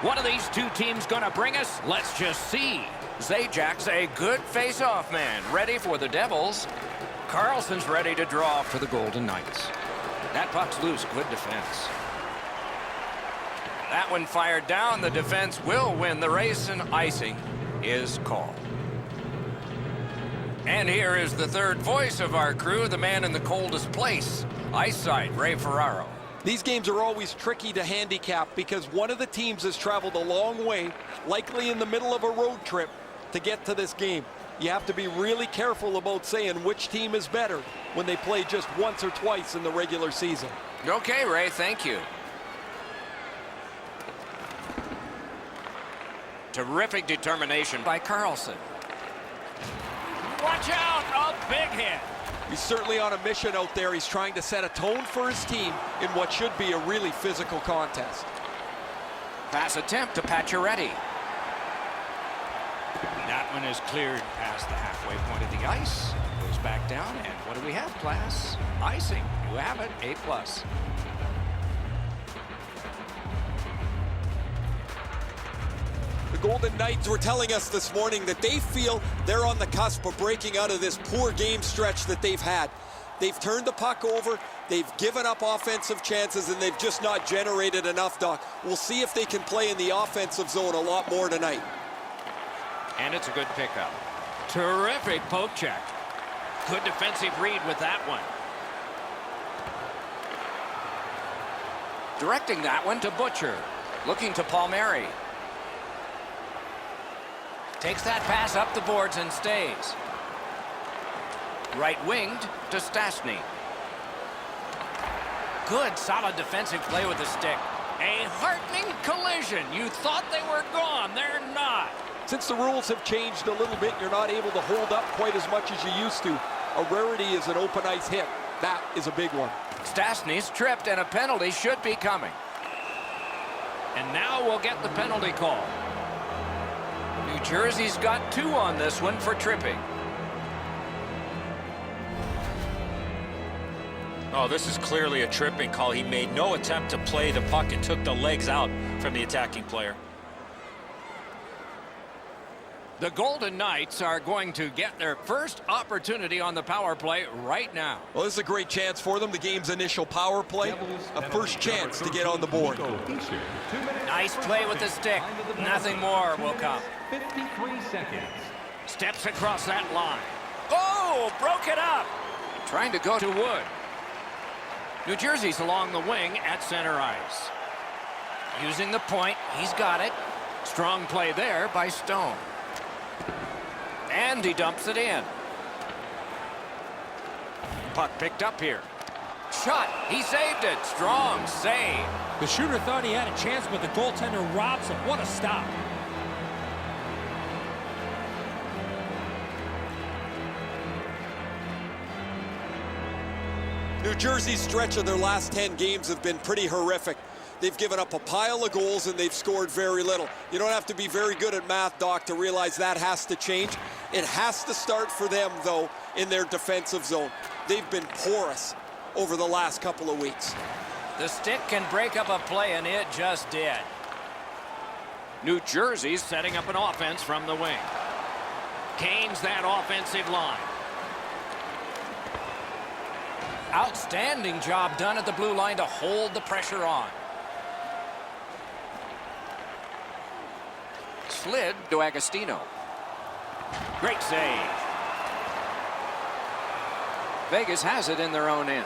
What are these two teams going to bring us? Let's just see. Zajak's a good face-off man, ready for the Devils. Carlson's ready to draw for the Golden Knights. That puck's loose. Good defense. That one fired down. The defense will win the race, and icing is called. And here is the third voice of our crew, the man in the coldest place, ice side, Ray Ferraro. These games are always tricky to handicap because one of the teams has traveled a long way, likely in the middle of a road trip, to get to this game. You have to be really careful about saying which team is better when they play just once or twice in the regular season. Okay, Ray, thank you. Terrific determination by Carlson. Watch out, a big hit. He's certainly on a mission out there. He's trying to set a tone for his team in what should be a really physical contest. Pass attempt to Pacioretty. That one is cleared past the halfway point of the ice. Goes back down, and what do we have, class? Icing. You have it, A+. The Golden Knights were telling us this morning that they feel they're on the cusp of breaking out of this poor game stretch that they've had. They've turned the puck over, they've given up offensive chances, and they've just not generated enough, Doc. We'll see if they can play in the offensive zone a lot more tonight. And it's a good pickup. Terrific poke check. Good defensive read with that one. Directing that one to Butcher. Looking to Palmieri. Takes that pass up the boards and stays. Right-winged to Stastny. Good, solid defensive play with the stick. A heartening collision. You thought they were gone. They're not. Since the rules have changed a little bit, you're not able to hold up quite as much as you used to. A rarity is an open ice hit. That is a big one. Stastny's tripped, and a penalty should be coming. And now we'll get the penalty call. New Jersey's got 2 on this one for tripping. Oh, this is clearly a tripping call. He made no attempt to play the puck and took the legs out from the attacking player. The Golden Knights are going to get their first opportunity on the power play right now. Well, this is a great chance for them. The game's initial power play, a first chance to get on the board. Nice play with the stick. Nothing more will come. 53 seconds. Steps across that line. Oh, broke it up. Trying to go to Wood. New Jersey's along the wing at center ice. Using the point, he's got it. Strong play there by Stone. And he dumps it in. Puck picked up here. Shot. He saved it. Strong save. The shooter thought he had a chance, but the goaltender robs him. What a stop. New Jersey's stretch of their last 10 games have been pretty horrific. They've given up a pile of goals and they've scored very little. You don't have to be very good at math, Doc, to realize that has to change. It has to start for them, though, in their defensive zone. They've been porous over the last couple of weeks. The stick can break up a play, and it just did. New Jersey's setting up an offense from the wing. Canes that offensive line. Outstanding job done at the blue line to hold the pressure on. Slid to Agostino. Great save. Vegas has it in their own end.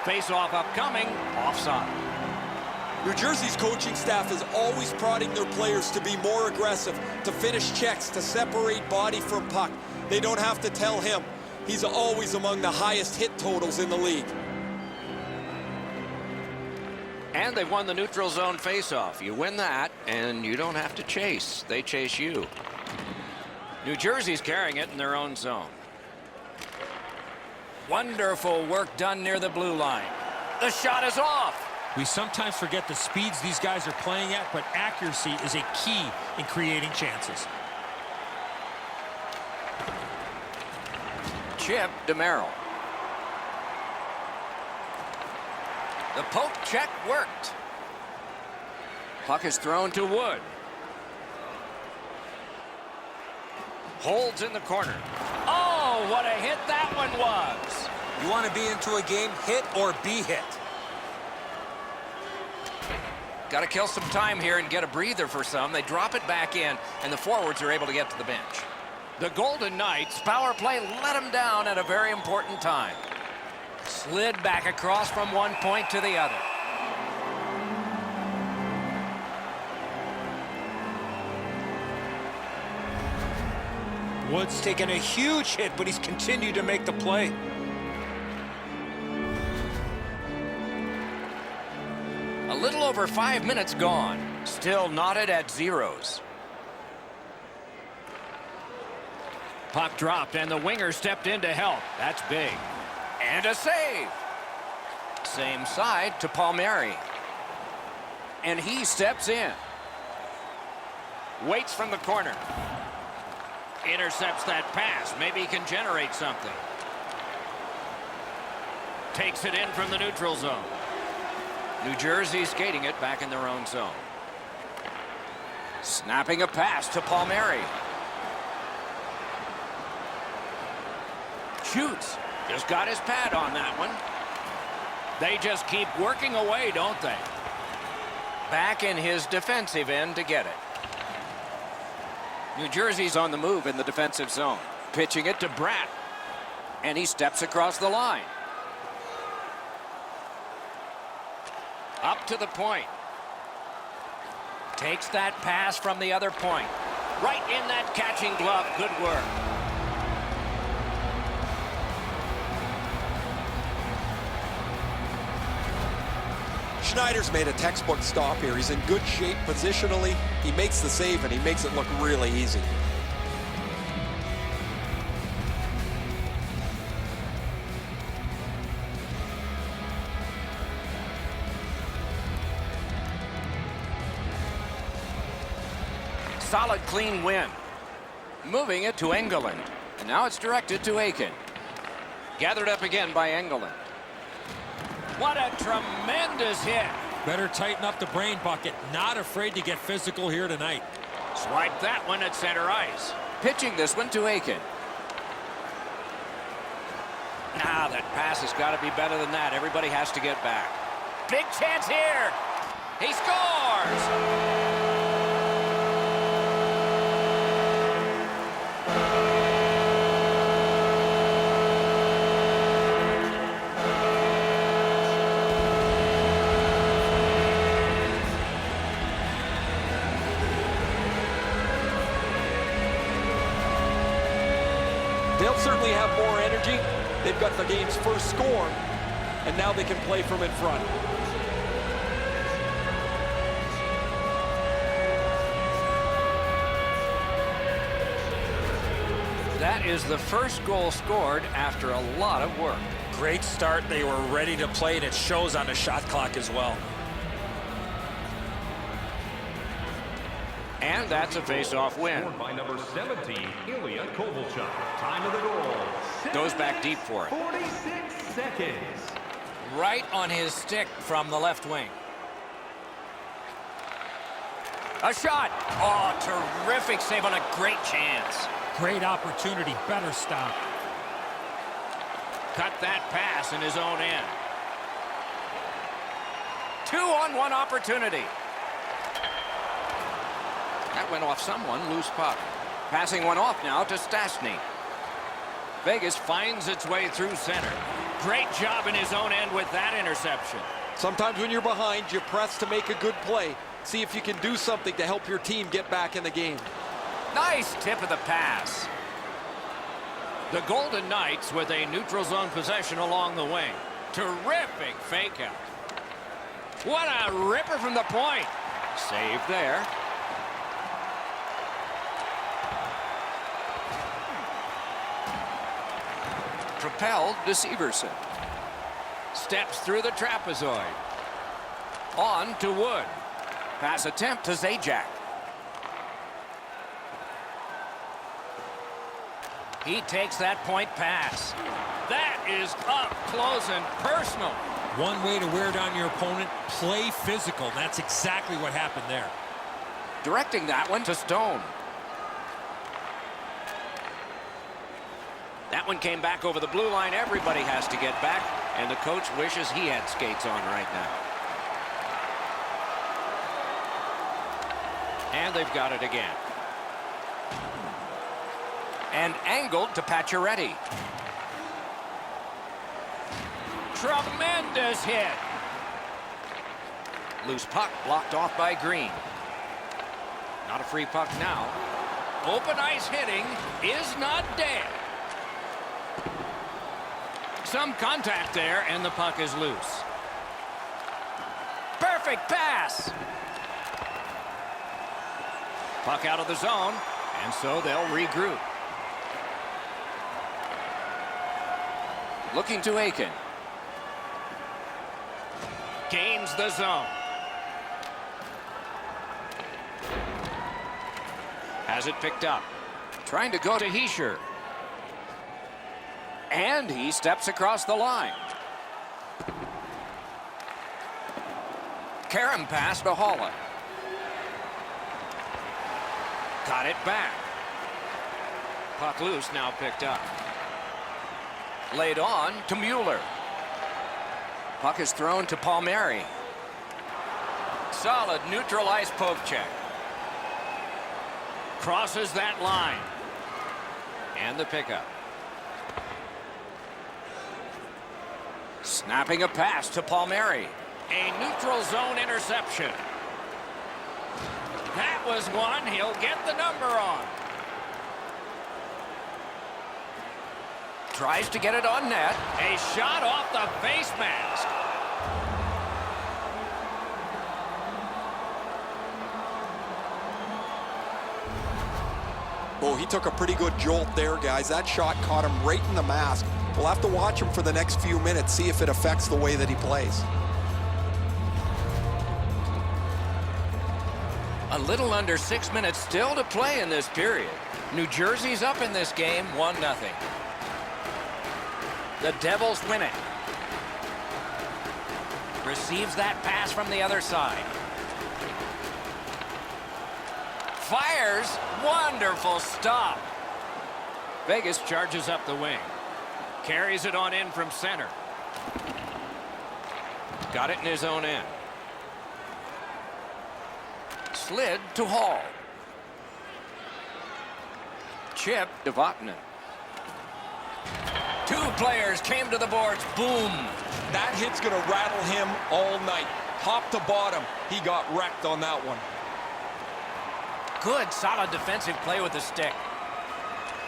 Face-off upcoming. Offside. New Jersey's coaching staff is always prodding their players to be more aggressive, to finish checks, to separate body from puck. They don't have to tell him. He's always among the highest hit totals in the league. And they've won the neutral zone face-off. You win that, and you don't have to chase. They chase you. New Jersey's carrying it in their own zone. Wonderful work done near the blue line. The shot is off. We sometimes forget the speeds these guys are playing at, but accuracy is a key in creating chances. Chip to Merrill. The poke check worked. Puck is thrown to Wood. Holds in the corner. Oh, what a hit that one was. You want to be into a game, hit or be hit. Got to kill some time here and get a breather for some. They drop it back in, and the forwards are able to get to the bench. The Golden Knights power play let them down at a very important time. Slid back across from one point to the other. Wood's taken a huge hit, but he's continued to make the play. A little over 5 minutes gone. Still knotted at zeros. Puck dropped, and the winger stepped in to help. That's big. And a save. Same side to Palmieri. And he steps in. Waits from the corner. Intercepts that pass. Maybe he can generate something. Takes it in from the neutral zone. New Jersey skating it back in their own zone. Snapping a pass to Palmieri. Shoots. Just got his pad on that one. They just keep working away, don't they? Back in his defensive end to get it. New Jersey's on the move in the defensive zone. Pitching it to Bratt. And he steps across the line. Up to the point. Takes that pass from the other point. Right in that catching glove. Good work. Schneider's made a textbook stop here. He's in good shape positionally. He makes the save, and he makes it look really easy. Solid, clean win. Moving it to Engelland. And now it's directed to Aiken. Gathered up again by Engelland. What a tremendous hit. Better tighten up the brain bucket. Not afraid to get physical here tonight. Swipe that one at center ice. Pitching this one to Aiken. Now that pass has got to be better than that. Everybody has to get back. Big chance here. He scores. They'll certainly have more energy. They've got the game's first score, and now they can play from in front. That is the first goal scored after a lot of work. Great start. They were ready to play, and it shows on the shot clock as well. And that's a face-off win. Scored by number 17, Ilya Kovalchuk. Time of the goal. Goes back deep for it. 46 seconds. Right on his stick from the left wing. A shot. Oh, terrific save on a great chance. Great opportunity. Better stop. Cut that pass in his own end. 2-on-1 opportunity. That went off someone. Loose puck. Passing one off now to Stastny. Vegas finds its way through center. Great job in his own end with that interception. Sometimes when you're behind, you press to make a good play. See if you can do something to help your team get back in the game. Nice tip of the pass. The Golden Knights with a neutral zone possession along the wing. Terrific fake out. What a ripper from the point. Save there. Propelled to Severson. Steps through the trapezoid. On to Wood. Pass attempt to Zajac. He takes that point pass. That is up close and personal. One way to wear down your opponent, play physical. And that's exactly what happened there. Directing that one to Stone. That one came back over the blue line. Everybody has to get back, and the coach wishes he had skates on right now. And they've got it again. And angled to Pacioretty. Tremendous hit. Loose puck blocked off by Green. Not a free puck now. Open ice hitting is not dead. Some contact there, and the puck is loose. Perfect pass. Puck out of the zone, and so they'll regroup. Looking to Aiken. Gains the zone. Has it picked up. Trying to go to Heischer. And he steps across the line. Karam pass to Haula. Got it back. Puck loose, now picked up. Laid on to Mueller. Puck is thrown to Palmieri. Solid neutral ice poke check. Crosses that line. And the pickup. Snapping a pass to Palmieri. A neutral zone interception. That was one he'll get the number on. Tries to get it on net. A shot off the face mask. Oh, he took a pretty good jolt there, guys. That shot caught him right in the mask. We'll have to watch him for the next few minutes, see if it affects the way that he plays. A little under 6 minutes still to play in this period. New Jersey's up in this game, 1-0. The Devils win it. Receives that pass from the other side. Fires. Wonderful stop. Vegas charges up the wing. Carries it on in from center. Got it in his own end. Slid to Hall. Chip to Vatanen. Two players came to the boards. Boom. That hit's going to rattle him all night. Top to bottom, he got wrecked on that one. Good, solid defensive play with the stick.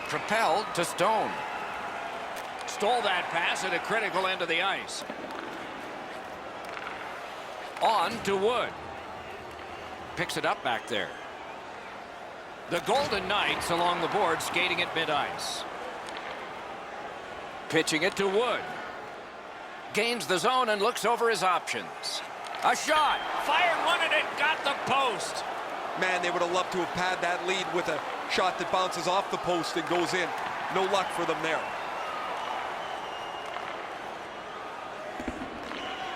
Propelled to Stone. Stole that pass at a critical end of the ice. On to Wood. Picks it up back there. The Golden Knights along the board skating at mid-ice. Pitching it to Wood. Gains the zone and looks over his options. A shot. Fired one and it got the post. Man, they would have loved to have had that lead with a shot that bounces off the post and goes in. No luck for them there.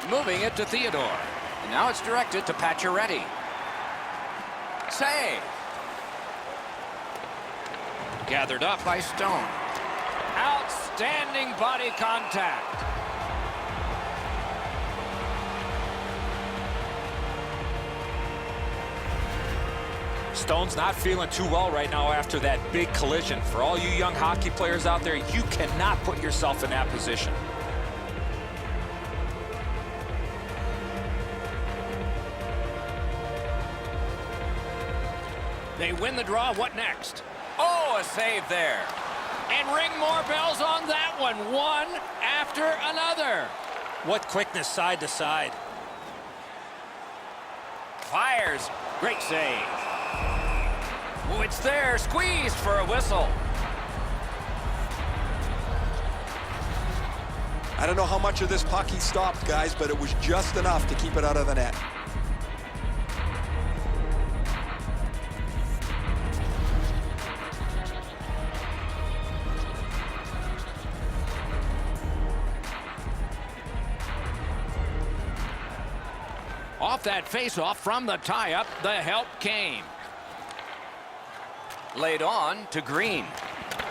Moving it to Theodore. And now it's directed to Pacioretty. Save. Gathered up by Stone. Outstanding body contact. Stone's not feeling too well right now after that big collision. For all you young hockey players out there, you cannot put yourself in that position. They win the draw. What next? Oh, a save there. And ring more bells on that one. One after another. What quickness side to side. Fires. Great save. Oh, it's there. Squeezed for a whistle. I don't know how much of this puck he stopped, guys, but it was just enough to keep it out of the net. Off that faceoff from the tie-up, the help came. Laid on to Green.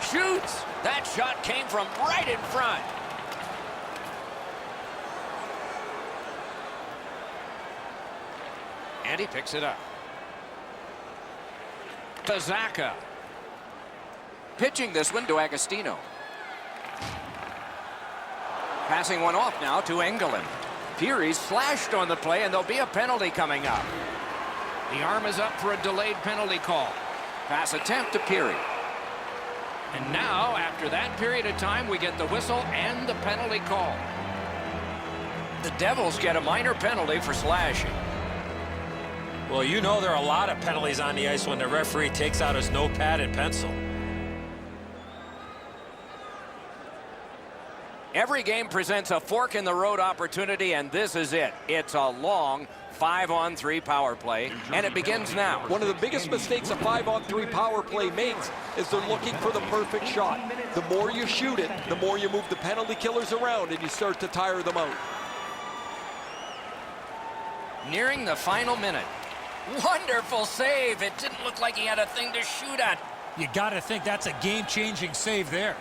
Shoots! That shot came from right in front. And he picks it up. Pazaka. Pitching this one to Agostino. Passing one off now to Engelland. Peary's slashed on the play, and there'll be a penalty coming up. The arm is up for a delayed penalty call. Pass attempt to Peary. And now, after that period of time, we get the whistle and the penalty call. The Devils get a minor penalty for slashing. Well, you know there are a lot of penalties on the ice when the referee takes out his notepad and pencil. Every game presents a fork-in-the-road opportunity, and this is it. It's a long 5-on-3 power play, and it begins now. One of the biggest mistakes a 5-on-3 power play makes is they're looking for the perfect shot. The more you shoot it, the more you move the penalty killers around, and you start to tire them out. Nearing the final minute. Wonderful save. It didn't look like he had a thing to shoot at. You got to think that's a game-changing save there.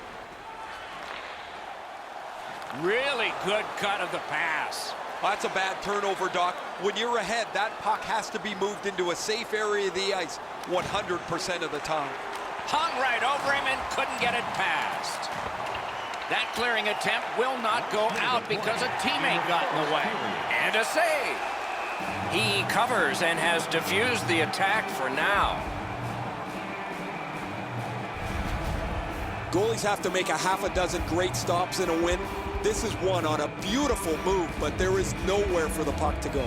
Really good cut of the pass. That's a bad turnover, Doc. When you're ahead, that puck has to be moved into a safe area of the ice 100% of the time. Hung right over him and couldn't get it past. That clearing attempt will not go out because a teammate got in the way. And a save. He covers and has diffused the attack for now. Goalies have to make a half a dozen great stops in a win. This is one on a beautiful move, but there is nowhere for the puck to go.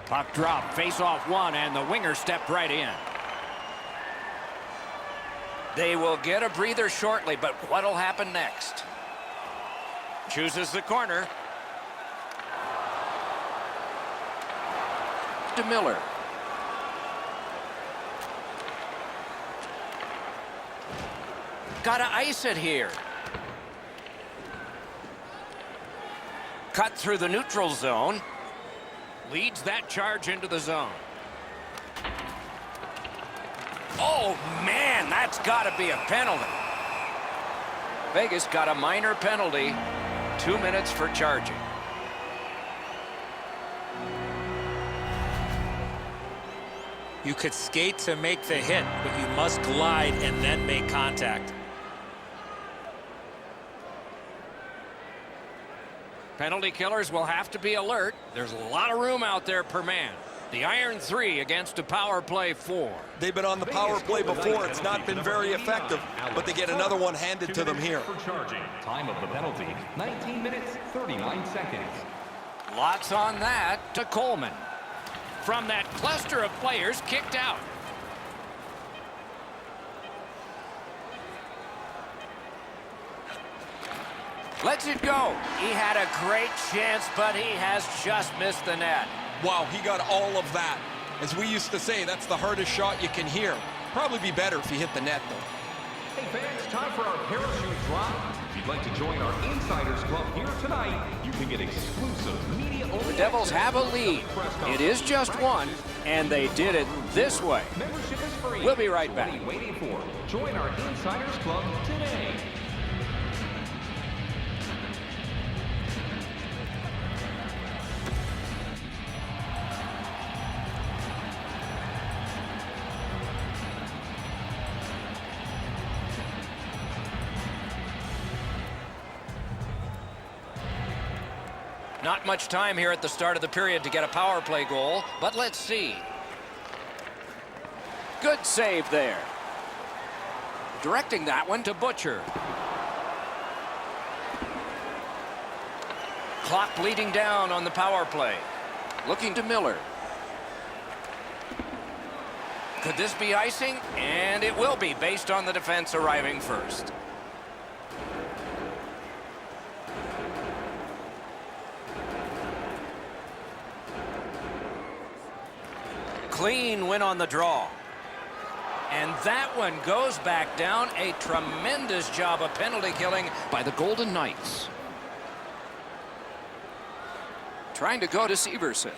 Puck drop, face off one, and the winger stepped right in. They will get a breather shortly, but what'll happen next? Chooses the corner. To Miller. Gotta ice it here. Cut through the neutral zone. Leads that charge into the zone. Oh, man, that's got to be a penalty. Vegas got a minor penalty. 2 minutes for charging. You could skate to make the hit, but you must glide and then make contact. Penalty killers will have to be alert. There's a lot of room out there per man. The iron 3 against a power play 4. They've been on the power play before. It's not been very effective, but they get another one handed to them here. For charging. Time of the penalty, 19 minutes, 39 seconds. Lots on that. To Coleman. From that cluster of players kicked out. Lets it go. He had a great chance, but he has just missed the net. Wow, he got all of that. As we used to say, that's the hardest shot you can hear. Probably be better if he hit the net, though. Hey fans, time for our parachute drop. If you'd like to join our Insiders Club here tonight, you can get exclusive media-only. The Devils have a lead. It is just one, and they did it this way. Membership is free. We'll be right back. What are you waiting for? Join our Insiders Club today. Not much time here at the start of the period to get a power play goal, but let's see. Good save there. Directing that one to Butcher. Clock bleeding down on the power play. Looking to Miller. Could this be icing? And it will be based on the defense arriving first. Clean win on the draw. And that one goes back down. A tremendous job of penalty killing by the Golden Knights. trying to go to Severson.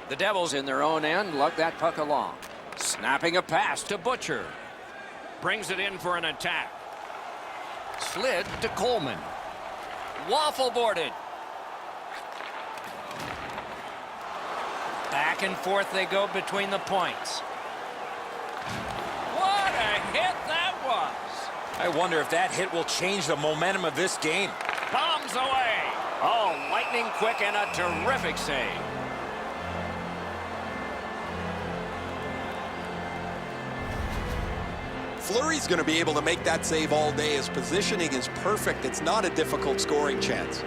The Devils in their own end lug that puck along. Snapping a pass to Butcher. Brings it in for an attack. Slid to Coleman. Waffle boarded. Back and forth they go between the points. What a hit that was! I wonder if that hit will change the momentum of this game. Bombs away. Oh, lightning quick and a terrific save. Fleury's going to be able to make that save all day. His positioning is perfect. It's not a difficult scoring chance.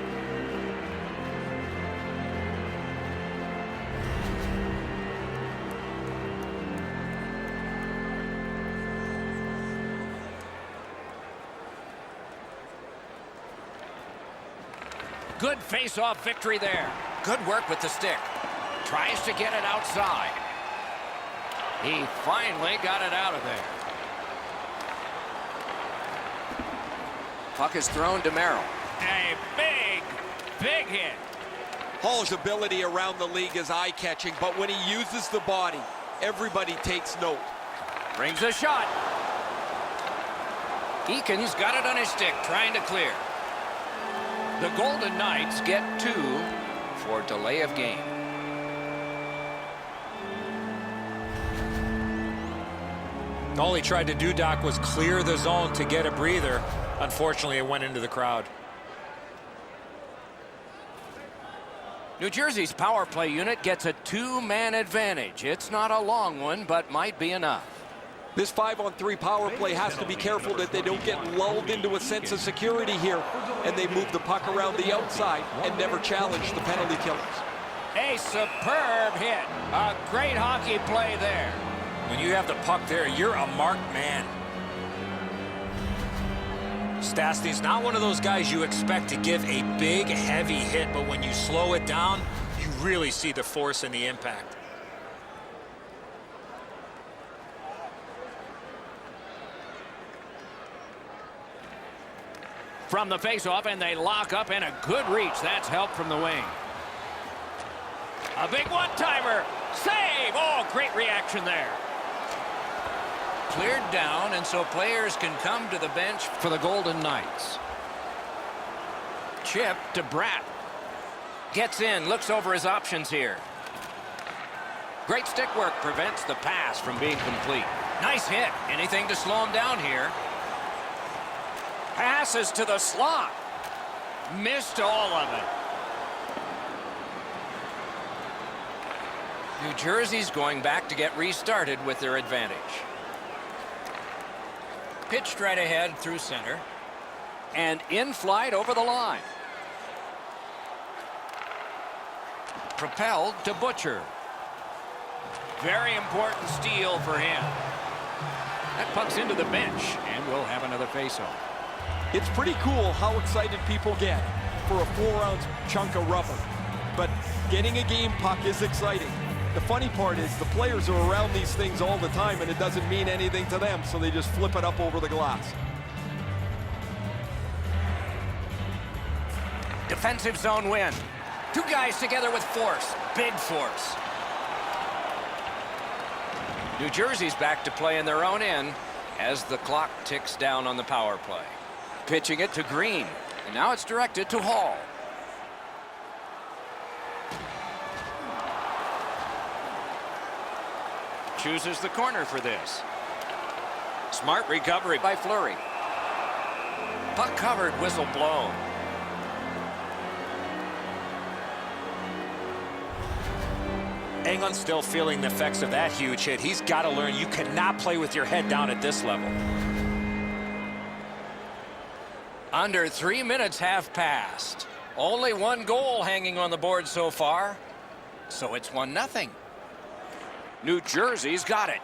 Good face-off victory there. Good work with the stick. Tries to get it outside. He finally got it out of there. Puck is thrown to Merrill. A big hit. Hall's ability around the league is eye-catching, but when he uses the body, everybody takes note. Brings a shot. Eakins got it on his stick, trying to clear. The Golden Knights Get 2 for delay of game. All he tried to do, Doc, was clear the zone to get a breather. Unfortunately, it went into the crowd. New Jersey's power play unit gets a 2-man advantage. It's not a long one, but might be enough. This 5-on-3 power play has to be careful that they don't get lulled into a sense of security here, and they move the puck around the outside and never challenge the penalty killers. a superb hit. A great hockey play there. When you have the puck there, you're a marked man. Stastny's not one of those guys you expect to give a big, heavy hit, but when you slow it down, you really see the force and the impact. From the face-off, and they lock up, and a good reach. That's help from the wing. A big one-timer. Save! Oh, great reaction there. Cleared down, and so players can come to the bench For the Golden Knights. Chip to Bratt. Gets in, looks over his options here. Great stick work prevents the pass from being complete. Nice hit. Anything to slow him down here. Passes to the slot. Missed all of it. New Jersey's going back to get restarted with their advantage. Pitched right ahead through center. And in flight over the line. Propelled to Butcher. Very important steal for him. That puck's into the bench, and we'll have another face-off. It's pretty cool how excited people get for a 4-ounce chunk of rubber. But getting a game puck is exciting. The funny part is the players are around these things all the time, and it doesn't mean anything to them, so they just flip it up over the glass. Defensive zone win. Two guys together with force. Big force. New Jersey's back to play in their own end as the clock ticks down on the power play. Pitching it to Green. And now it's directed to Hall. Chooses the corner for this. Smart recovery by Fleury. Puck covered, whistle blown. Engel's still feeling the effects of that huge hit. He's got to learn you cannot play with your head down at this level. Under 3 minutes have passed. Only one goal hanging on the board so far. So it's 1-0. New Jersey's got it.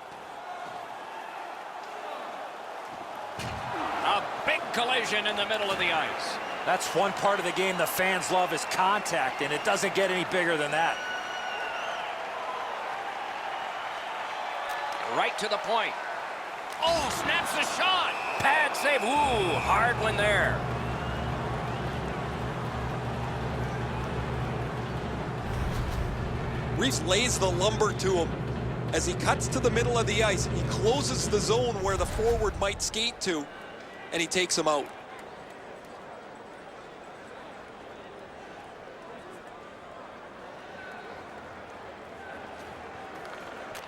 A big collision in the middle of the ice. That's one part of the game the fans love is contact, and it doesn't get any bigger than that. right to the point. Oh, snaps the shot. Pad save. Ooh, hard one there. Reeves lays the lumber to him. As he cuts to the middle of the ice, he closes the zone where the forward might skate to, and he takes him out.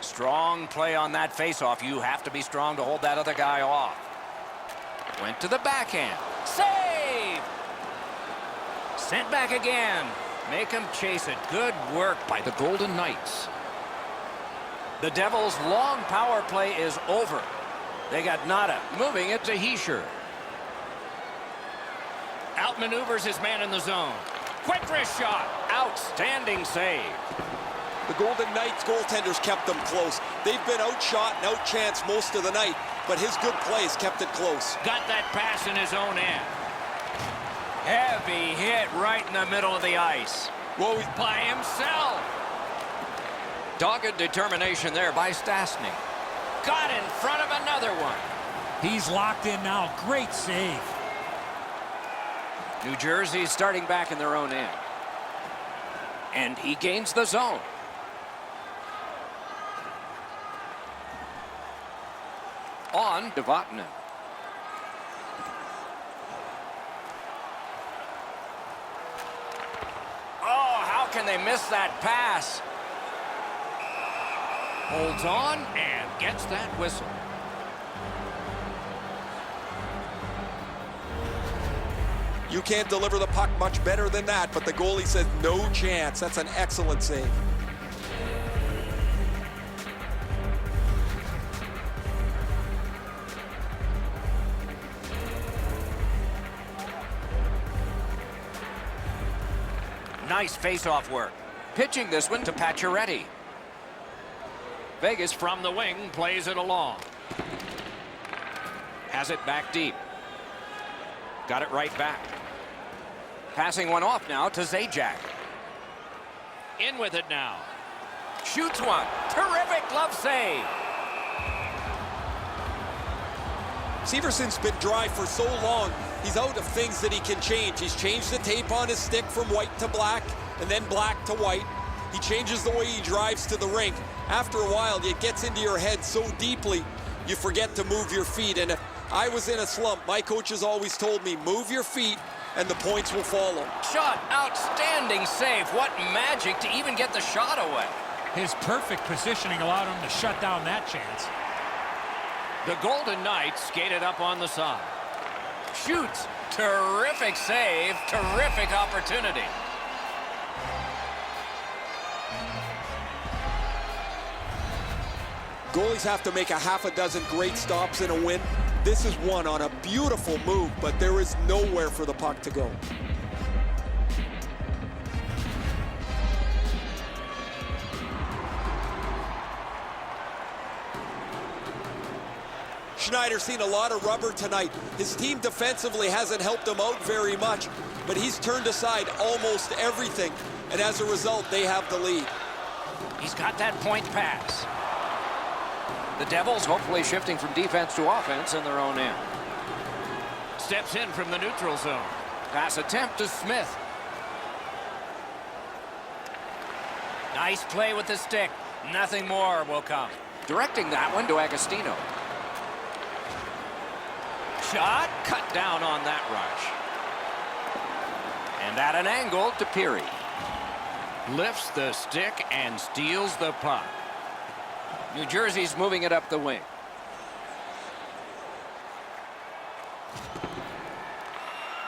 Strong play on that faceoff. You have to be strong to hold that other guy off. Went to the backhand. Save! Sent back again. Make him chase it. Good work by the Golden Knights. The Devils' long power play is over. They got nada. Moving it to Heischer. Outmaneuvers his man in the zone. Quick wrist shot. Outstanding save. The Golden Knights goaltenders kept them close. They've been outshot and outchanced most of the night, but his good plays kept it close. Got that pass in his own end. Heavy hit right in the middle of the ice. Well, By himself. Dogged determination there by Stastny. Got in front of another one. He's locked in now. Great save. New Jersey starting back in their own end. And he gains the zone. On to Vatanen. Oh, how can they miss that pass? Holds on and gets that whistle. you can't deliver the puck much better than that, but the goalie says no chance. That's an excellent save. Nice face-off work. Pitching this one to Pacioretty. Vegas From the wing, plays it along. has it back deep. Got it right back. Passing one off now to Zajac. In with it now. Shoots one. Terrific glove save. Severson's been dry for so long, he's out of things that he can change. He's changed the tape on his stick from white to black, and then black to white. He changes the way he drives to the rink. After a while, it gets into your head so deeply, you forget to move your feet. And if I was in a slump, my coaches always told me, move your feet, and the points will follow. Shot. Outstanding save. What magic to even get the shot away. His perfect positioning allowed him to shut down that chance. The Golden Knights skated up on the side. Shoots. Terrific save. Terrific opportunity. Goalies have to make a half a dozen great stops in a win. This is one on a beautiful move, but there is nowhere for the puck to go. Schneider's seen a lot of rubber tonight. His team defensively hasn't helped him out very much, but he's turned aside almost everything, and as a result, they have the lead. He's got that point pass. The Devils hopefully shifting from defense to offense in their own end. Steps in from the neutral zone. Pass attempt to Smith. Nice play with the stick. Nothing more will come. Directing that one to Agostino. Shot cut down on that rush. And at an angle to Peary. Lifts the stick and steals the puck. New Jersey's moving it up the wing.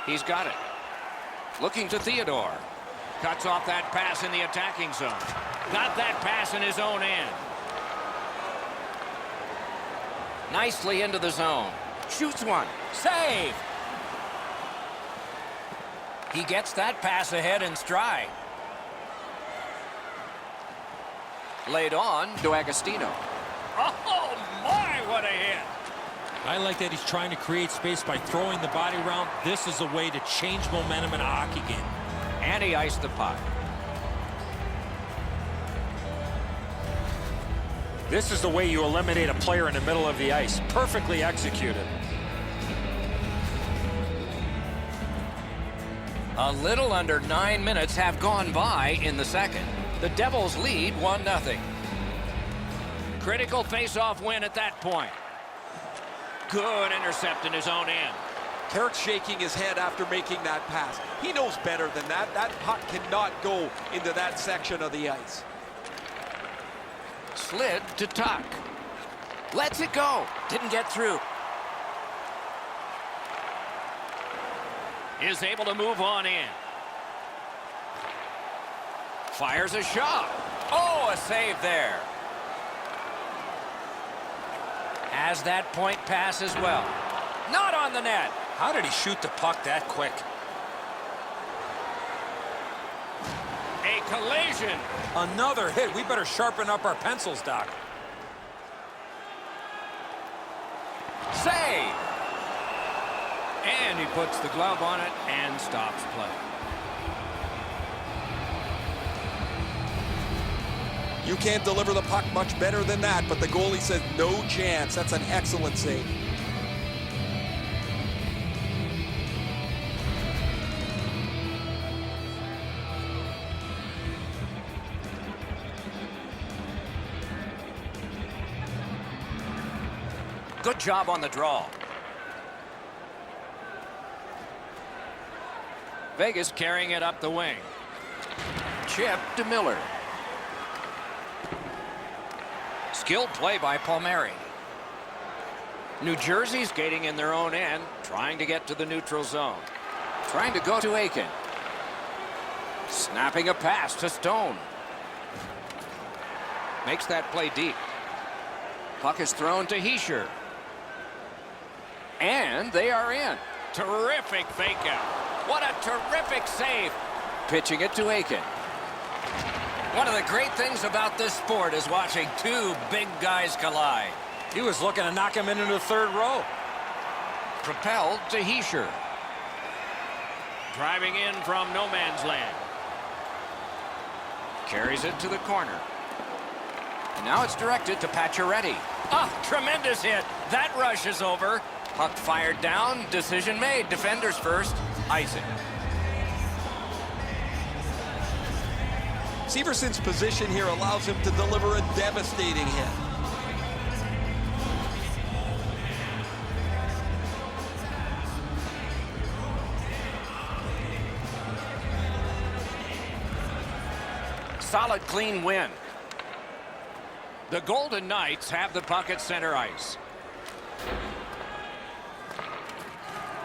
He's got it. Looking to Theodore. Cuts off that pass in the attacking zone. Got that pass in his own end. Nicely into the zone. Shoots one. Save! He gets that pass ahead in stride. Laid on to Agostino. Oh, my, what a hit. I like that he's trying to create space by throwing the body around. This is a way to change momentum in a hockey game. And he iced the puck. This is the way you eliminate a player in the middle of the ice. Perfectly executed. A little under 9 minutes have gone by in the second. The Devils lead 1-0. Critical face-off win at that point. Good intercept in his own end. Carrick's shaking his head after making that pass. He knows better than that. That puck cannot go into that section of the ice. Slid to Tuck. Lets it go. Didn't get through. Is able to move on in. Fires a shot. Oh, a save there. Has that point pass as well. Not on the net. How did he shoot the puck that quick? A collision. Another hit. We better sharpen up our pencils, Doc. Save. And he puts the glove on it and stops play. You can't deliver the puck much better than that, but the goalie says no chance. That's an excellent save. Good job on the draw. Vegas carrying it up the wing. Chip to Miller. Skilled play by Palmieri. New Jersey skating in their own end, trying to get to the neutral zone. Trying to go to Aiken. Snapping a pass to Stone. Makes that play deep. Puck is thrown to Heischer. And they are in. Terrific fake out. What a terrific save. Pitching it to Aiken. One of the great things about this sport is watching two big guys collide. He was looking to knock him into the third row. Propelled to Heischer. Driving in from no man's land. Carries it to the corner. And now it's directed to Pacioretty. Ah, tremendous hit. That rush is over. Puck fired down. Decision made. Defenders first. Icing. Severson's position here allows him to deliver a devastating hit. Solid, clean win. The Golden Knights have the puck at center ice.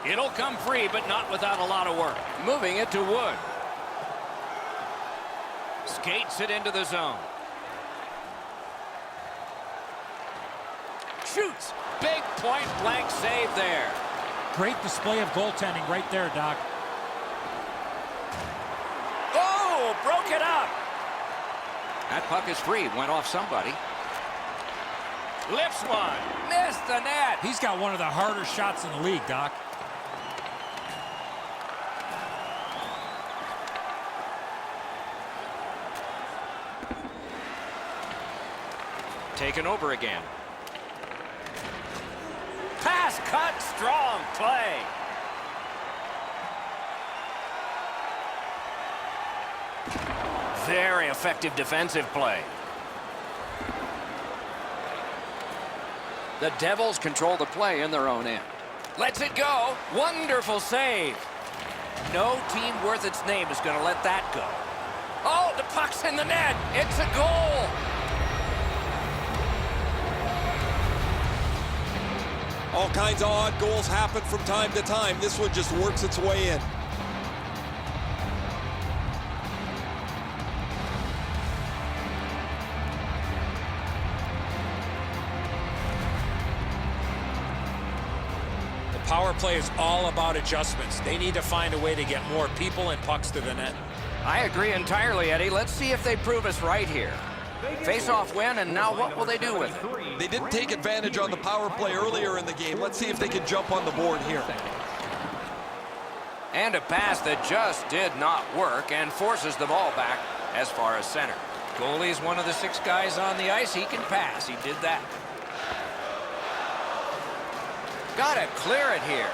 It'll come free, but not without a lot of work. Moving it to Wood. Skates it into the zone. Shoots. Big point-blank save there. Great display of goaltending right there, Doc. Oh, broke it up. That puck is free. Went off somebody. Lifts one. Missed the net. He's got one of the harder shots in the league, Doc. Taken over again. Pass cut, strong play. Very effective defensive play. The Devils control the play in their own end. Lets it go. Wonderful save. No team worth its name is going to let that go. Oh, the puck's in the net. It's a goal. All kinds of odd goals happen from time to time. This one just works its way in. The power play is all about adjustments. They need to find a way to get more people and pucks to the net. I agree entirely, Eddie. Let's see if they prove us right here. Face-off win, and now what will they do with it? They didn't take advantage on the power play earlier in the game. Let's see if they can jump on the board here. And a pass that just did not work and forces the ball back as far as center. Goalie's one of the 6 guys on the ice. He can pass. He did that. Got to clear it here.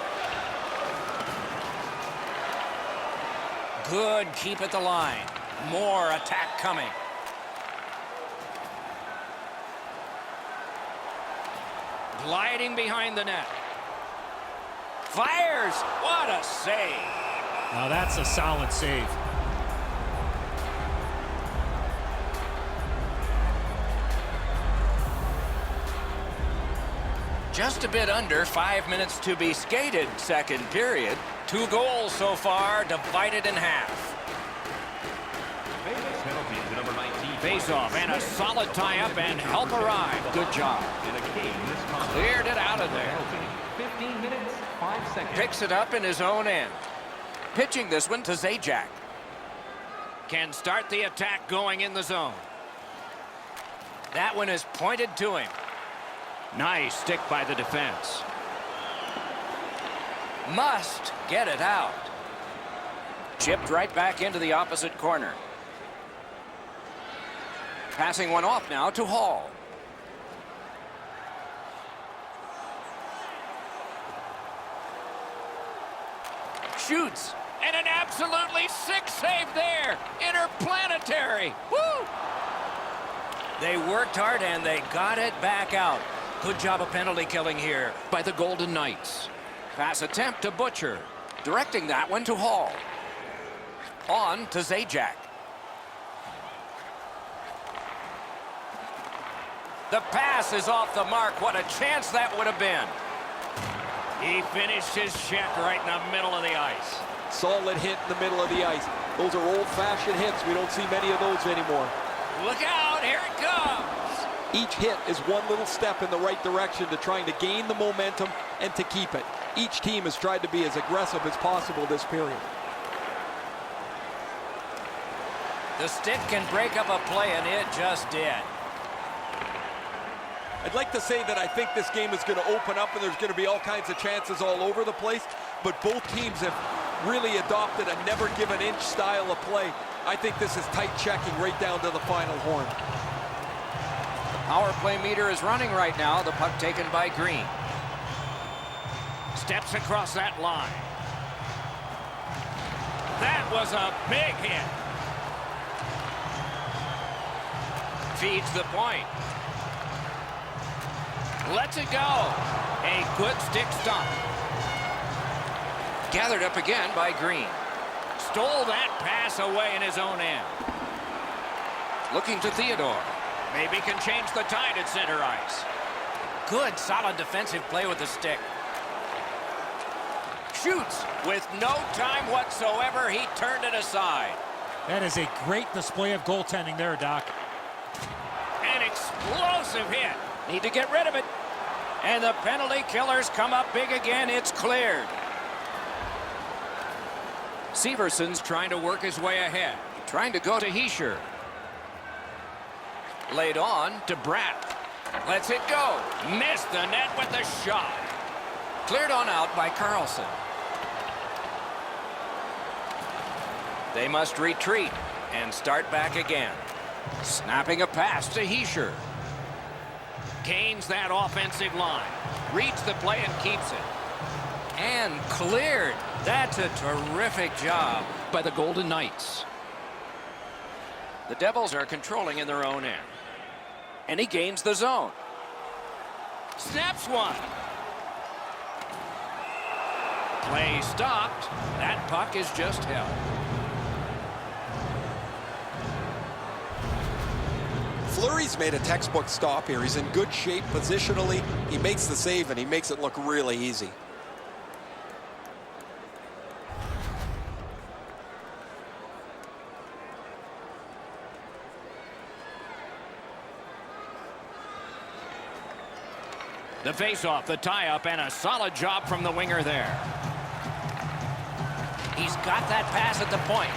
Good keep at the line. More attack coming. Gliding behind the net. Fires. What a save. Now that's a solid save. Just a bit under 5 minutes to be skated, second period. 2 goals so far, divided in half. Penalty to number 19. Face-off and a solid tie-up and help arrive. Good job. In a game this time. Cleared it out of there. Penalty, 15 minutes, 5 seconds. Picks it up in his own end. Pitching this one to Zajac. Can start the attack going in the zone. That one is pointed to him. Nice stick by the defense. Must get it out. Chipped right back into the opposite corner. Passing one off now to Hall. Shoots. And an absolutely sick save there. Interplanetary. Woo! They worked hard and they got it back out. Good job of penalty killing here By the Golden Knights. Pass attempt to Butcher. Directing that one to Hall. On to Zajac. The pass is off the mark. What a chance that would have been. He finished his check right in the middle of the ice. Solid hit in the middle of the ice. Those are old-fashioned hits. We don't see many of those anymore. Look out, here it comes. Each hit is one little step in the right direction to trying to gain the momentum and to keep it. Each team has tried to be as aggressive as possible this period. The stick can break up a play, and it just did. I'd like to say that I think this game is going to open up and there's going to be all kinds of chances all over the place, but both teams have really adopted a never give an inch style of play. I think this is tight checking right down to the final horn. Power play meter is running right now. The puck taken by Green. Steps across that line. That was a big hit. Feeds the point. Lets it go. A good stick stump. Gathered up again by Green. Stole that pass away in his own end. Looking to Theodore. Maybe can change the tide at center ice. Good, solid defensive play with the stick. Shoots. With no time whatsoever, he turned it aside. That is a great display of goaltending there, Doc. An explosive hit. Need to get rid of it. And the penalty killers come up big again. It's cleared. Severson's trying to work his way ahead. Trying to go to Heischer. Laid on to Bratt. Lets it go. Missed the net with the shot. Cleared on out by Carlson. They must retreat and start back again. Snapping a pass to Heischer. Gains that offensive line. Reads the play and keeps it. And cleared. That's a terrific job By the Golden Knights. The Devils are controlling in their own end. And he gains the zone. Snaps one. Play stopped. That puck is just held. Fleury's made a textbook stop here. He's in good shape positionally. He makes the save and he makes it look really easy. The face-off, the tie-up, and a solid job from the winger there. He's got that pass at the point.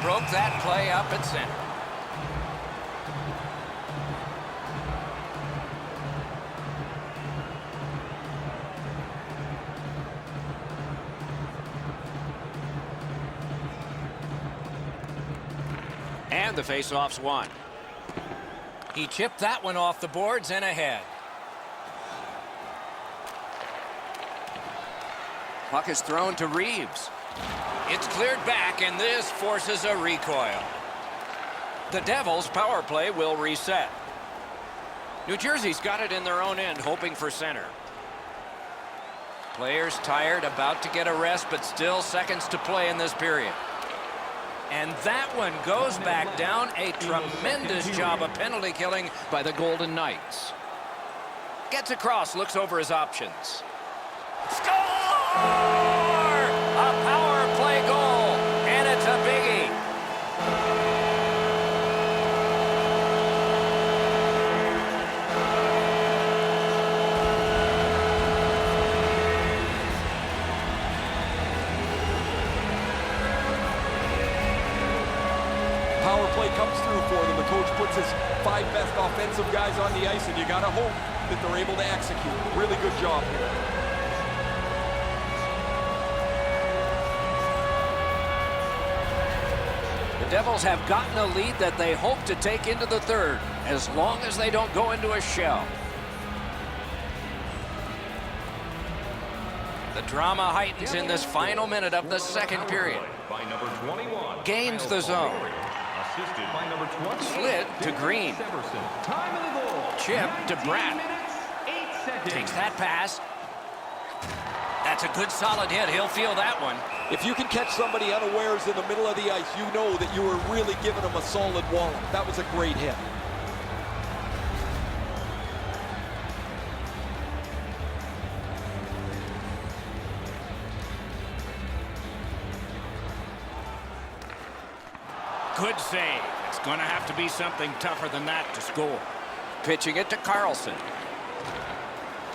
Broke that play up at center. And the faceoff's won. He chipped that one off the boards and ahead. Puck is thrown to Reeves. It's cleared back, and this forces a recoil. The Devils' power play will reset. New Jersey's got it in their own end, hoping for center. Players tired, about to get a rest, but still seconds to play in this period. And that one goes back down. A tremendous job of penalty killing by the Golden Knights. Gets across, looks over his options. Score! A power play goal, and it's a biggie. Power play comes through for them. The coach puts his 5 best offensive guys on the ice, and you got to hope that they're able to execute. Really good job here. The Devils have gotten a lead that they hope to take into the third, as long as they don't go into a shell. The drama heightens in this final minute of the second period. By number 21. Gains the zone. Assisted by number 20. Slid to Green. Time of the goal. Chip to 19 Bratt. minutes, 8 seconds. Takes that pass. That's a good solid hit. He'll feel that one. If you can catch somebody unawares in the middle of the ice, you know that you were really giving them a solid wallop. That was a great hit. Good save. It's going to have to be something tougher than that to score. Pitching it to Carlson.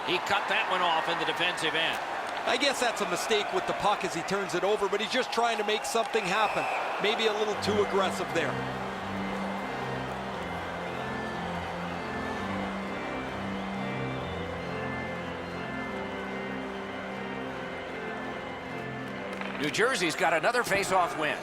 He cut that one off in the defensive end. I guess that's a mistake with the puck as he turns it over, but he's just trying to make something happen. Maybe a little too aggressive there. New Jersey's got another face-off win.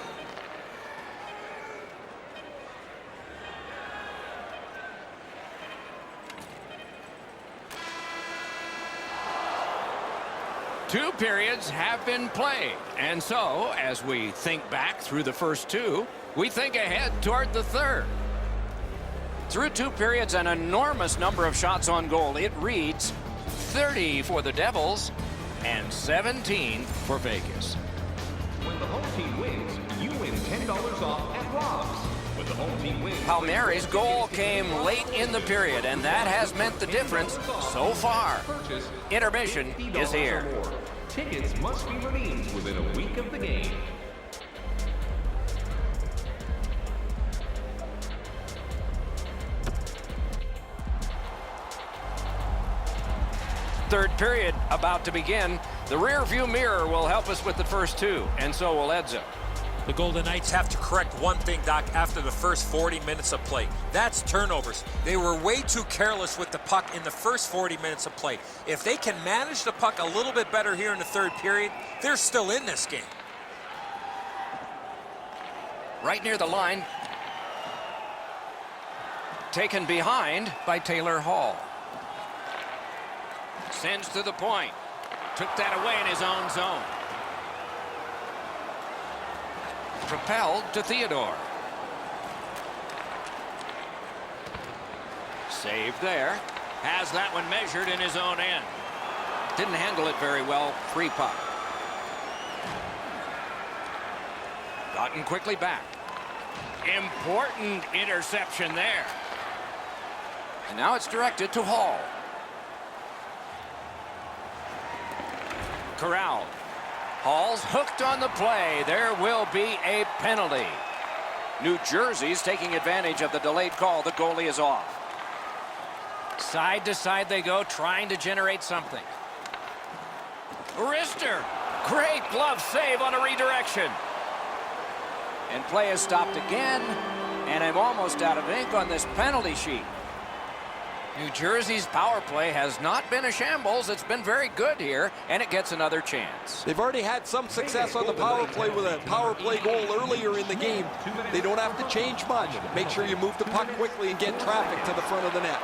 Two periods have been played, and so as we think back through the first two, we think ahead toward the third. Through 2 periods, an enormous number of shots on goal. It reads 30 for the Devils and 17 for Vegas. When the home team wins, you win $10 off at Rob's. When the home team wins, Palmieri's goal came late in the period, and that has meant the difference so far. Intermission is here. Tickets must be redeemed within a week of the game. Third period about to begin. The rear view mirror will help us with the first two, and so will Edzo. The Golden Knights have to correct one thing, Doc, after the first 40 minutes of play. That's turnovers. They were way too careless with the puck in the first 40 minutes of play. If they can manage the puck a little bit better here in the third period, they're still in this game. Right near the line. Taken behind by Taylor Hall. Sends to the point. Took that away in his own zone. Propelled to Theodore. Save there. Has that one measured in his own end. Didn't handle it very well. Free puck. Gotten quickly back. Important interception there. And now it's directed to Hall. Corral. Hall's hooked on the play. There will be a penalty. New Jersey's taking advantage of the delayed call. The goalie is off. Side to side they go, trying to generate something. Wrister. Great glove save on a redirection. And play is stopped again. And I'm almost out of ink on this penalty sheet. New Jersey's power play has not been a shambles. It's been very good here, and it gets another chance. They've already had some success on the power play with a power play goal earlier in the game. They don't have to change much. Make sure you move the puck quickly and get traffic to the front of the net.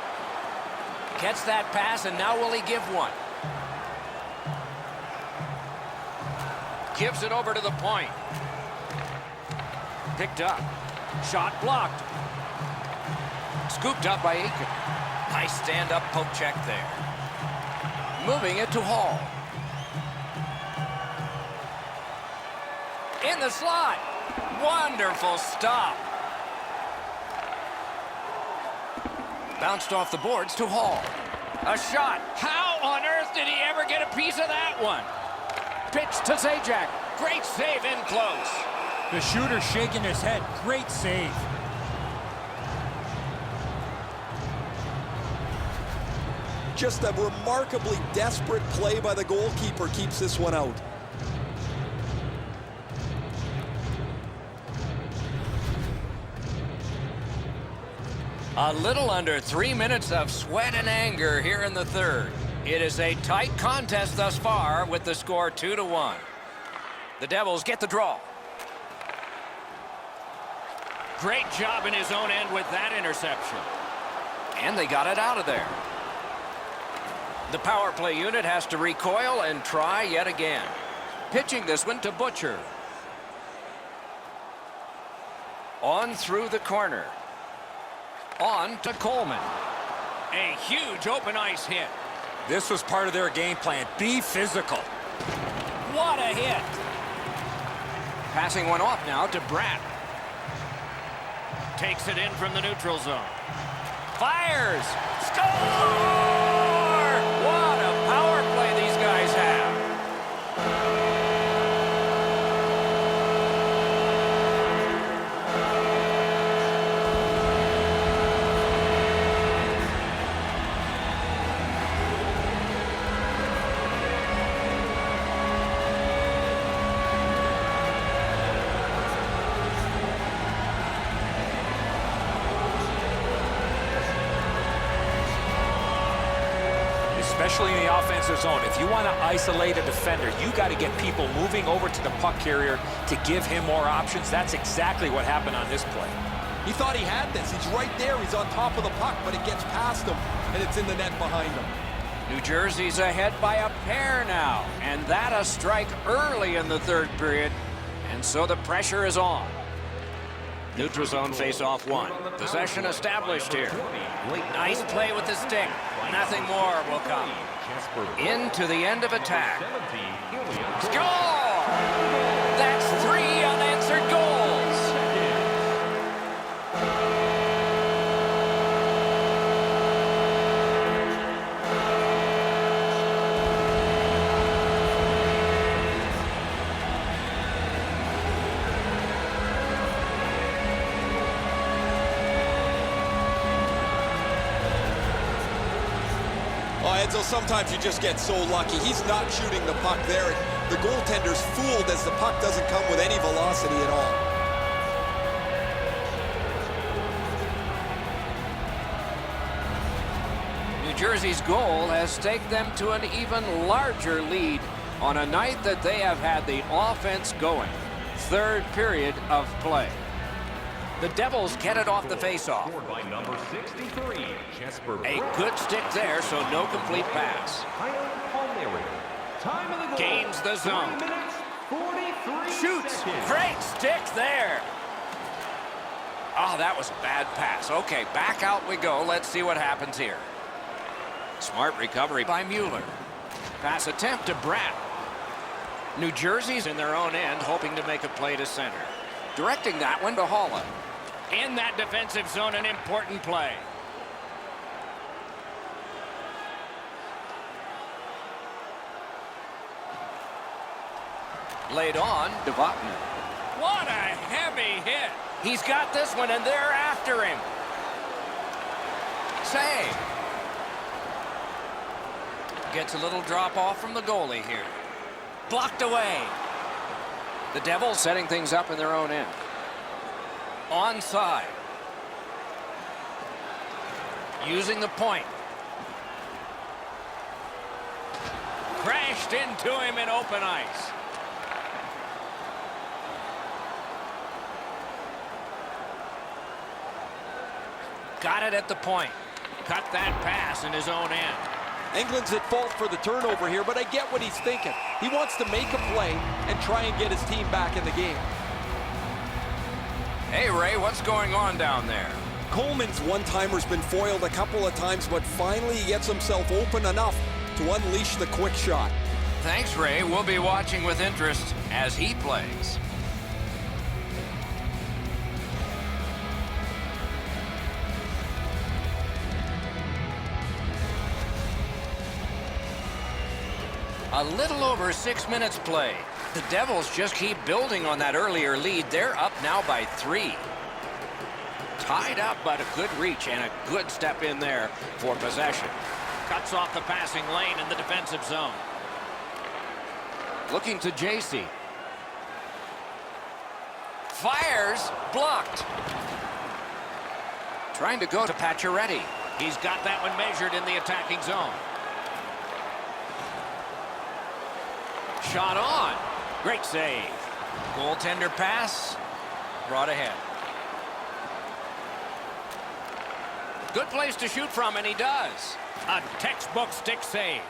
Gets that pass, and now will he give one? Gives it over to the point. Picked up. Shot blocked. Scooped up by Aiken. Nice stand-up poke check there. Moving it to Hall. In the slot. Wonderful stop. Bounced off the boards to Hall. A shot. How on earth did he ever get a piece of that one? Pitch to Zajac. Great save in close. The shooter shaking his head. Great save. Just a remarkably desperate play by the goalkeeper keeps this one out. A little under 3 minutes of sweat and anger here in the third. It is a tight contest thus far with the score 2-1. The Devils get the draw. Great job in his own end with that interception. And they got it out of there. The power play unit has to recoil and try yet again. Pitching this one to Butcher. On through the corner. On to Coleman. A huge open ice hit. This was part of their game plan. Be physical. What a hit. Passing one off now to Bratt. Takes it in from the neutral zone. Fires. Score! What a power play these guys have. Especially in the offensive zone. If you want to isolate a defender, you got to get people moving over to the puck carrier to give him more options. That's exactly what happened on this play. He thought he had this. He's right there. He's on top of the puck, but it gets past him, and it's in the net behind him. New Jersey's ahead by a pair now, and that a strike early in the third period, and so the pressure is on. Neutral zone face-off one. Possession established here. Nice play with the stick. Nothing more will come. Into the end of attack. Score! That's 3 unanswered goals. Edzo, sometimes you just get so lucky. He's not shooting the puck there. The goaltender's fooled as the puck doesn't come with any velocity at all. New Jersey's goal has staked them to an even larger lead on a night that they have had the offense going. Third period of play. The Devils get it off the faceoff. A good stick there, so no complete pass. Gains the zone. Shoots. Great stick there. Oh, that was a bad pass. Okay, back out we go. Let's see what happens here. Smart recovery by Mueller. Pass attempt to Bratt. New Jersey's in their own end, hoping to make a play to center. Directing that one to Holland. In that defensive zone, an important play. Laid on to Votman. What a heavy hit. He's got this one, and they're after him. Save. Gets a little drop off from the goalie here. Blocked away. The Devils setting things up in their own end. Onside. Using the point. Pushed into him in open ice. Got it at the point. Cut that pass in his own end. England's at fault for the turnover here, but I get what he's thinking. He wants to make a play and try and get his team back in the game. Hey, Ray, what's going on down there? Coleman's one-timer's been foiled a couple of times, but finally he gets himself open enough to unleash the quick shot. Thanks, Ray. We'll be watching with interest as he plays. A little over 6 minutes play. The Devils just keep building on that earlier lead. They're up now by 3. Tied up, but a good reach and a good step in there for possession. Cuts off the passing lane in the defensive zone. Looking to JC. Fires, blocked. Trying to go to Pacioretty. He's got that one measured in the attacking zone. Shot on. Great save. Goaltender pass, brought ahead. Good place to shoot from, and he does. A textbook stick save.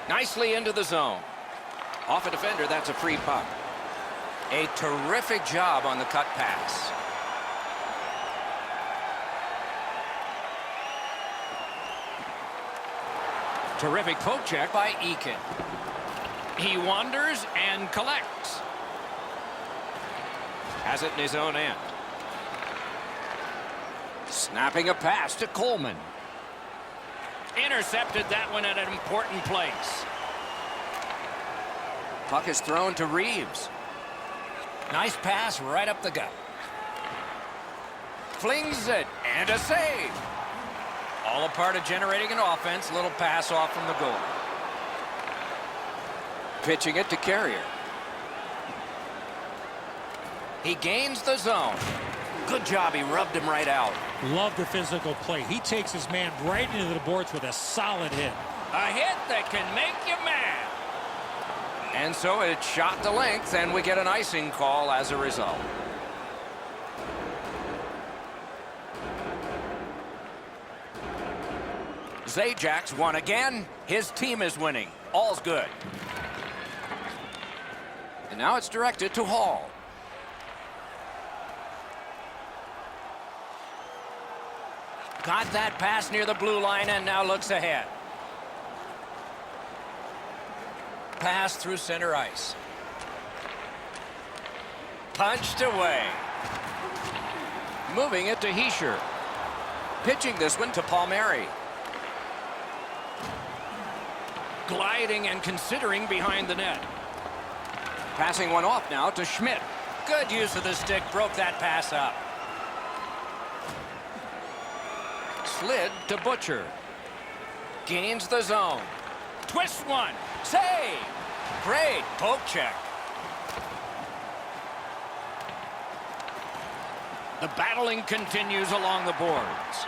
Nicely into the zone. Off a defender, that's a free puck. A terrific job on the cut pass. Terrific poke check by Eakin. He wanders and collects. Has it in his own end. Snapping a pass to Coleman. Intercepted that one at an important place. Puck is thrown to Reeves. Nice pass right up the gut. Flings it, and a save. All a part of generating an offense. Little pass off from the goal. Pitching it to Carrier. He gains the zone. Good job. He rubbed him right out. Love the physical play. He takes his man right into the boards with a solid hit. A hit that can make you mad. And so it shot the length, and we get an icing call as a result. Zajac won again. His team is winning. All's good. And now it's directed to Hall. Got that pass near the blue line and now looks ahead. Pass through center ice. Punched away. Moving it to Hischier. Pitching this one to Palmieri. Gliding and considering behind the net. Passing one off now to Schmidt. Good use of the stick. Broke that pass up. Slid to Butcher. Gains the zone. Twist one. Save. Great poke check. The battling continues along the boards.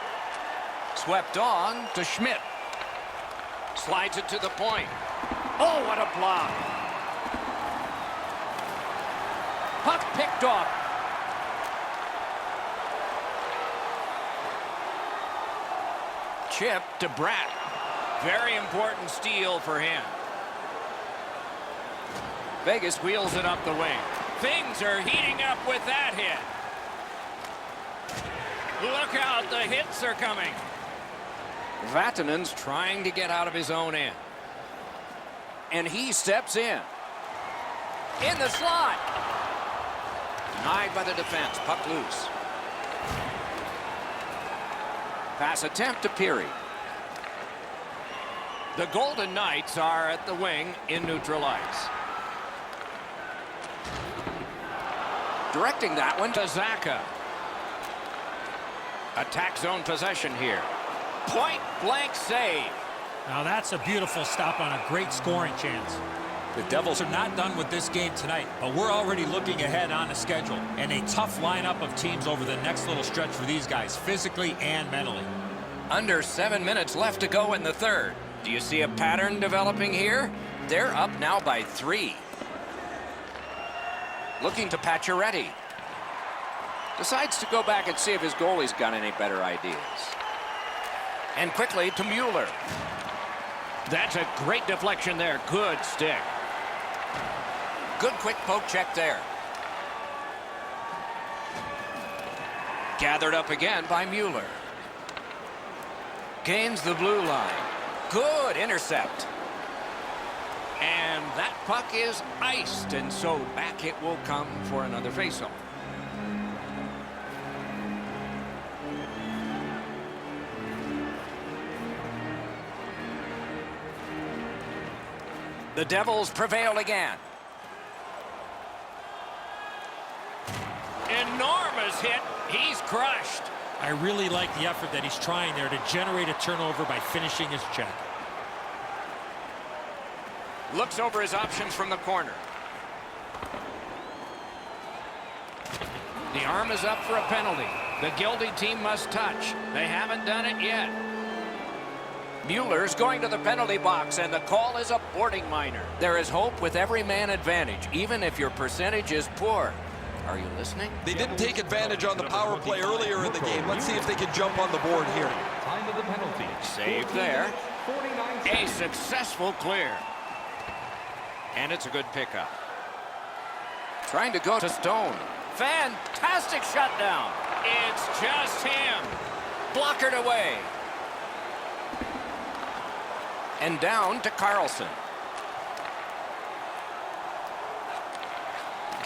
Swept on to Schmidt. Slides it to the point. Oh, what a block. Puck picked off. Chip to Bratt. Very important steal for him. Vegas wheels it up the wing. Things are heating up with that hit. Look out, the hits are coming. Vatanen's trying to get out of his own end. And he steps in. In the slot. Denied by the defense. Puck loose. Pass attempt to Peary. The Golden Knights are at the wing in neutral ice. Directing that one to Zacha. Attack zone possession here. Point blank save. Now that's a beautiful stop on a great scoring chance. The Devils are not done with this game tonight, but we're already looking ahead on the schedule and a tough lineup of teams over the next little stretch for these guys, physically and mentally. Under 7 minutes left to go in the third. Do you see a pattern developing here? They're up now by 3. Looking to Pacioretty. Decides to go back and see if his goalie's got any better ideas. And quickly to Mueller. That's a great deflection there. Good stick. Good quick poke check there. Gathered up again by Mueller. Gains the blue line. Good intercept. And that puck is iced, and so back it will come for another faceoff. The Devils prevail again. Enormous hit. He's crushed. I really like the effort that he's trying there to generate a turnover by finishing his check. Looks over his options from the corner. The arm is up for a penalty. The guilty team must touch. They haven't done it yet. Mueller's going to the penalty box, and the call is a boarding minor. There is hope with every man advantage, even if your percentage is poor. Are you listening? They didn't take advantage on the power play earlier in the game. Let's see if they can jump on the board here. Time of the penalty. Save there. 49 A successful clear. And it's a good pickup. Trying to go to Stone. Fantastic shutdown. It's just him. Blockered away. And down to Carlson.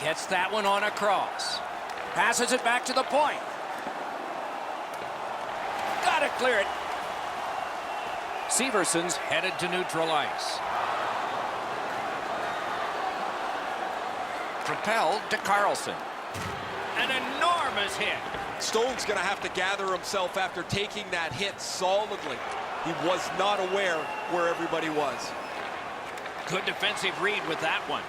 Gets that one on a cross. Passes it back to the point. Gotta clear it. Severson's headed to neutral ice. Propelled to Carlson. An enormous hit. Stone's going to have to gather himself after taking that hit solidly. He was not aware where everybody was. Good defensive read with that one.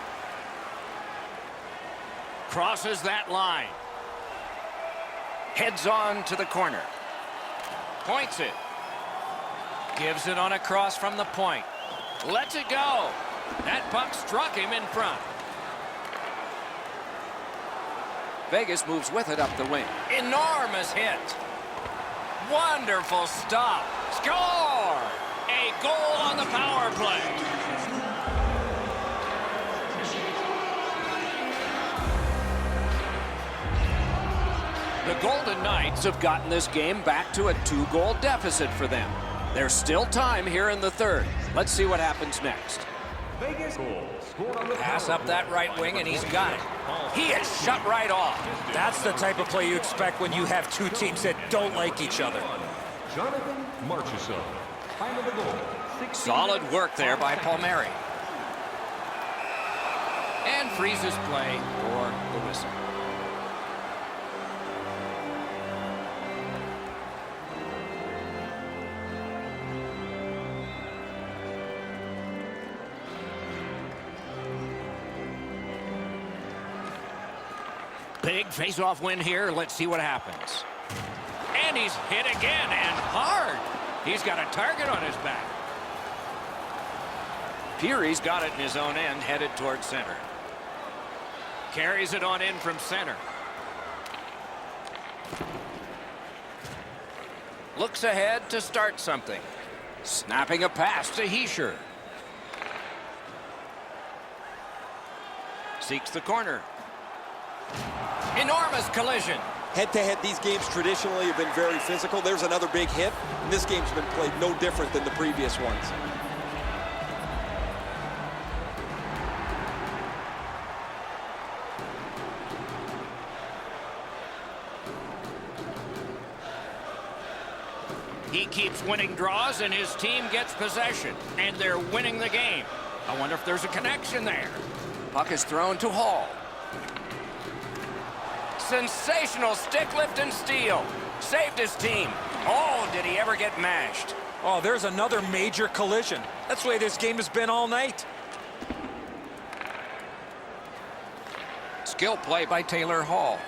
Crosses that line. Heads on to the corner. Points it. Gives it on a cross from the point. Lets it go. That puck struck him in front. Vegas moves with it up the wing. Enormous hit. Wonderful stop. Score! A goal on the power play. The Golden Knights have gotten this game back to a 2-goal deficit for them. There's still time here in the third. Let's see what happens next. Vegas goal. Scored on the Pass up that right wing, and he's got it. He is shut right off. That's the type of play you expect when you have two teams that don't like each other. Jonathan Marchessault. Time of the goal. 16. Solid work there by Palmieri. And freezes play for the whistle. Big face-off win here. Let's see what happens. And he's hit again, and hard. He's got a target on his back. Peary's got it in his own end, headed towards center. Carries it on in from center. Looks ahead to start something. Snapping a pass to Hischier. Seeks the corner. Enormous collision. Head-to-head, these games traditionally have been very physical. There's another big hit, and this game's been played no different than the previous ones. He keeps winning draws, and his team gets possession, and they're winning the game. I wonder if there's a connection there. Puck is thrown to Hall. Sensational stick lift and steal. Saved his team. Oh, did he ever get mashed? Oh, there's another major collision. That's the way this game has been all night. Skill play by Taylor Hall.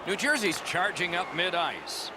New Jersey's charging up mid-ice.